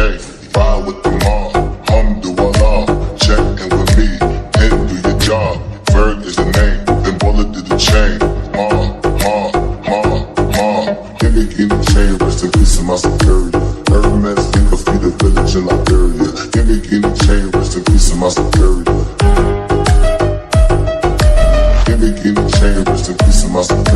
day. Ride with the mob, alhamdulillah. Check in with me, and do your job. Ferg is the name, then bullet to the chain. Give me chain, rest in peace of my security. Hermes, think of me, the village in Liberia. Give me chain, rest in peace of my security. Give me chain, rest in peace of my security.